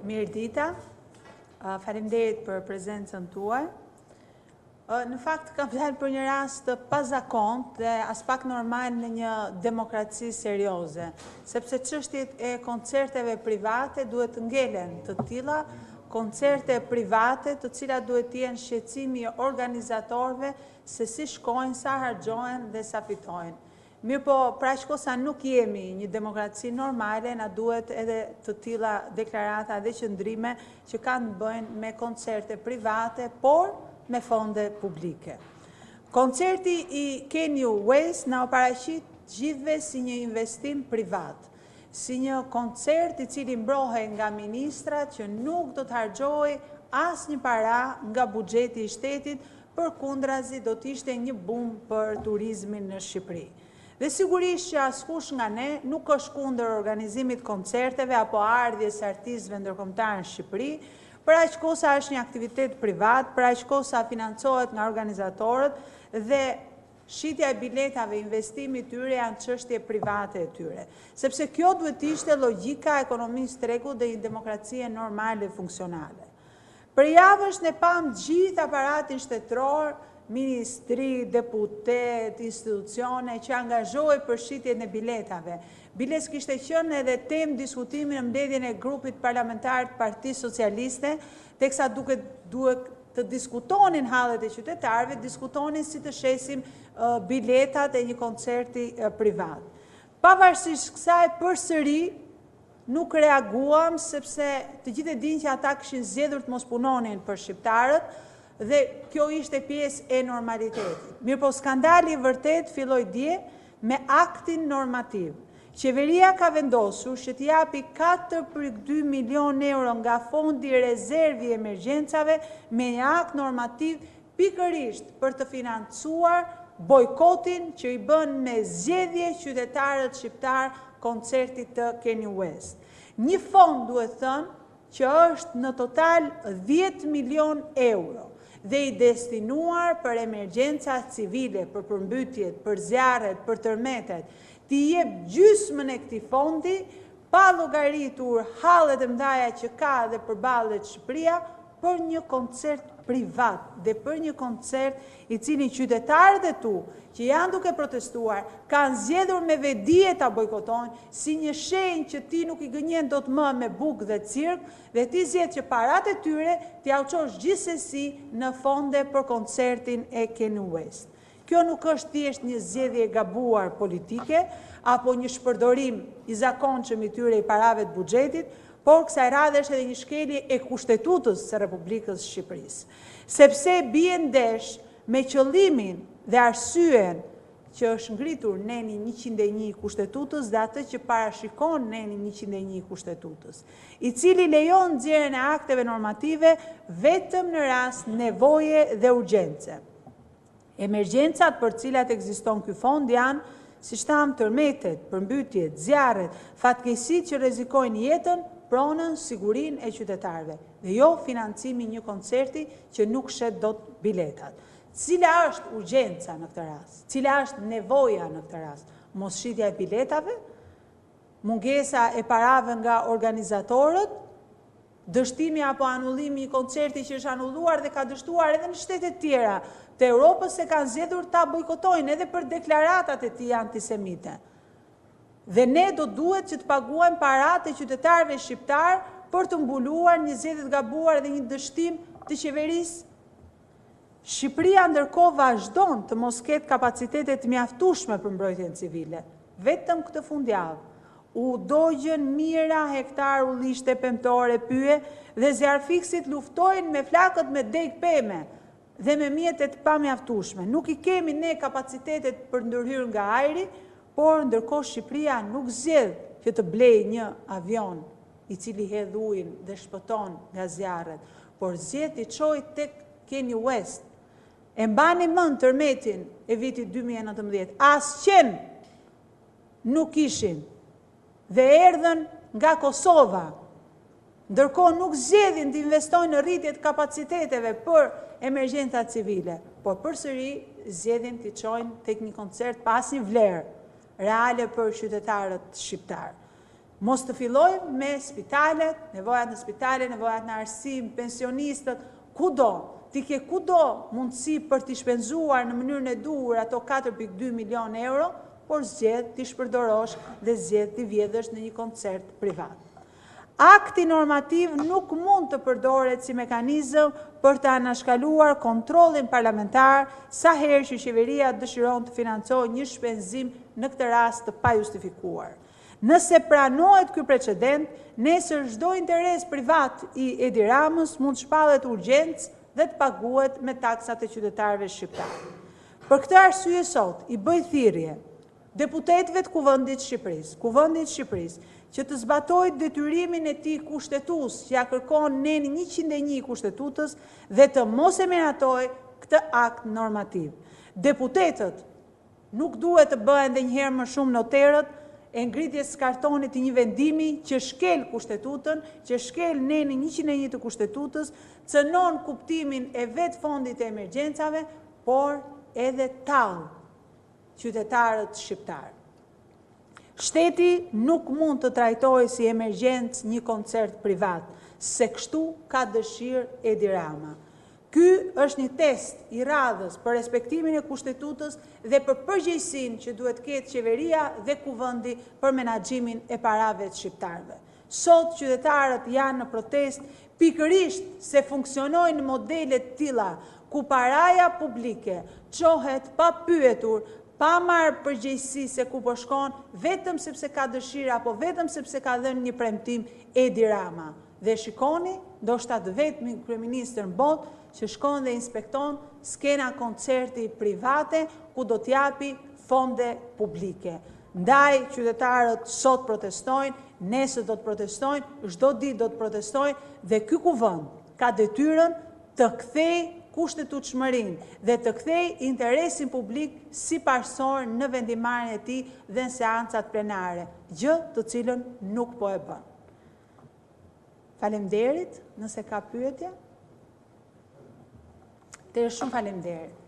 Mirdita, faleminderit për prezencën tuaj. Në fakt, kam fjalë për një rast të pazakont dhe as pak normal në një demokraci serioze, sepse çështjet e koncerteve private duhet të ngelen të tilla, koncerte private të cilat duhet të jenë shqetësimi i organizatorëve se si shkojnë, sa harxhohen dhe sa fitojnë. Mirë po, pra shko sa nuk jemi një demokraci normale, na duhet edhe të tilla deklarata dhe qëndrime që kanë të bëjnë me koncerte private, por me fonde publike. Koncerti i Kanye West na paraqit gjithve si një investim privat, si një koncert i cili mbrohet nga ministrat që nuk do të harxojë asnjë para nga buxheti i shtetit, përkundrazi do të ishte një bum për turizmin në Shqipëri. Dhe sigurisht që askush nga ne nuk është kundër organizimit koncerteve apo ardhjes së artistëve ndërkombëtar në Shqipëri, për aq kohë sa është një aktivitet privat, për aq kohë sa financohet nga organizatorët dhe shitja e biletave, investimi i tyre janë çështje private e tyre. Sepse kjo duhet të ishte logjika e ekonomisë tregut dhe një demokracie normale e funksionale. Për javësh ne pam gjithë aparatin shtetëror, ministri, deputet, institucione që angazhohej për shitjen e biletave. Biles kishte qenë edhe temë diskutimi në mbledhjen e grupit parlamentar të Partisë Socialiste, teksa duhet të diskutonin hallet e qytetarëve, diskutonin si të shesim biletat e një koncerti privat. Pavarësisht kësaj, përsëri nuk reaguam sepse të gjithë e dinë që ata kishin zgjedhur të mos punonin për shqiptarët, dhe kjo ishte pjesë e normalitetit. Mirë po skandali vërtet filloi dje me aktin normativ. Qeveria ka vendosur që të japi 4,2 milion euro nga fondi rezervi i emergjencave me një akt normativ pikërisht për të financuar bojkotin që i bën me zgjedhje qytetarët shqiptar koncertit të Kanye West. Një fond duhet thënë që është në total 10 milion euro dhe i destinuar për emergjenca civile, për përmbytjet, për zjarret, për tërmetet, t'i jep gjysmën e këtij fondi, pa llogaritur hallet e mëdha që ka dhe përballet Shqipëria për një koncert privat dhe për një koncert i cili qytetarët e tu që janë duke protestuar kanë zgjedhur me vedije ta bojkotojnë si një shenjë që ti nuk i gënjen dot më me bukë dhe cirk dhe ti zgjedh që paratë e tyre t'i auçosh gjithsesi në fonde për koncertin e Kanye West. Kjo nuk është thjesht një zgjedhje e gabuar politike apo një shpërdorim i zakonshëm i tyre i parave të buxhetit, por kësaj radhe është edhe një shkelje e Kushtetutës së Republikës Shqipërisë. Sepse bie ndesh me qëllimin dhe arsyen që është ngritur neni 101 i Kushtetutës dhe atë që parashikon neni 101 i Kushtetutës, i cili lejon nxjerrjen e akteve normative vetëm në rast nevoje dhe urgjence. Emergjencat për cilat ekziston ky fond janë, siç tham, tërmetet, përmbytjet, zjarret, fatkeqësitë që rrezikojnë jetën, pronën, sigurinë e qytetarëve, dhe jo financimi një koncerti që nuk shet dot biletat. Cila është urgjenca në këtë rast? Cila është nevoja në këtë rast? Mos shitja e biletave, mungesa e parave nga organizatorët, dështimi apo anullimi i koncerti që është anulluar dhe ka dështuar edhe në shtete tjera të Europës se kanë zgjedhur ta bojkotojnë edhe për deklaratat e tij antisemite. Dhe ne do duhet që të paguajmë paratë e qytetarëve shqiptar për të mbuluar një zgjedhje të gabuar dhe një dështim të qeverisë. Shqipëria ndërkohë vazhdon të mos ketë kapacitete të mjaftueshme për mbrojtjen civile. Vetëm këtë fundjavë u dogjën mijëra hektar ullishte pemtore pyje dhe zjarfiksit luftojnë me flakët me deg peme dhe me mjetet pamjaftueshme. Nuk i kemi ne kapacitetet për ndërhyrje nga ajri, por ndërkohë Shqipëria nuk zgjedh që të blejë një avion i cili hedh ujin dhe shpëton nga zjarret, por zgjedh të çojë tek Kanye West. E mbani mend tërmetin e vitit 2019. Asqen nuk ishin dhe erdhën nga Kosova. Ndërkohë nuk zgjedhin të investojnë në rritje të kapaciteteve për emergjenca civile, por përsëri zgjedhin të çojnë tek një koncert pa asnjë vlerë reale për qytetarët shqiptar. Mos të fillojmë me spitalet, nevojat në spitale, nevojat në arsim, pensionistët, kudo. Ti ke kudo mundësi për t'i shpenzuar në mënyrën e duhur ato 4,2 milion euro, por zgjedh t'i shpërdorosh dhe zgjedh t'i vjedhësh në një koncert privat. Akti normativ nuk mund të përdoret si mekanizëm për të anashkaluar kontrollin parlamentar sa herë që qeveria dëshiron të financojë një shpenzim në këtë rast të pajustifikuar. Nëse pranohet ky precedent, nesër çdo interes privat i Edi Ramës mund shpallet urgjencë dhe të paguhet me taksat e qytetarëve shqiptar. Për këtë arsye sot i bëj thirrje deputetëve të Kuvendit Shqipërisë, që të zbatojë detyrimin e tij kushtetues që ja kërkon neni 101 kushtetutës dhe të mos e miratojë këtë akt normativ. Deputetët nuk duhet të bëhen edhe një herë më shumë noterët e ngritjes kartonit të një vendimi që shkel kushtetutën, që shkel neni 101 të kushtetutës, cënon kuptimin e vetë fondit e emergjencave, por edhe tallë qytetarët shqiptarë. Shteti nuk mund të trajtojë si emergjencë një koncert privat, se kështu ka dëshirë Edi Rama. Ky është një test i radhës për respektimin e kushtetutës dhe për përgjegjësinë që duhet ketë qeveria dhe kuvendi për menaxhimin e parave të shqiptarëve. Sot qytetarët janë në protestë pikërisht se funksionojnë në modele të tilla ku paraja publike çohet pa pyetur, pa marrë përgjegjësi se ku po shkon, vetëm sepse ka dëshirë apo vetëm sepse ka dhënë një premtim Edi Rama. Dhe shikoni, ndoshta të vetmi kryeministër në botë që shkon dhe inspekton skena koncerti private ku do t'japi fonde publike. Ndaj qytetarët sot protestojnë, nesër do të protestojnë, çdo ditë do të protestojnë dhe ky kuvend ka detyrën të kthejë kushtetutshmërinë dhe të kthejë interesin publik si parsor në vendimarrjen e tij dhe në seancat plenare, gjë të cilën nuk po e bën. Faleminderit, nëse ka pyetje. Shumë faleminderit.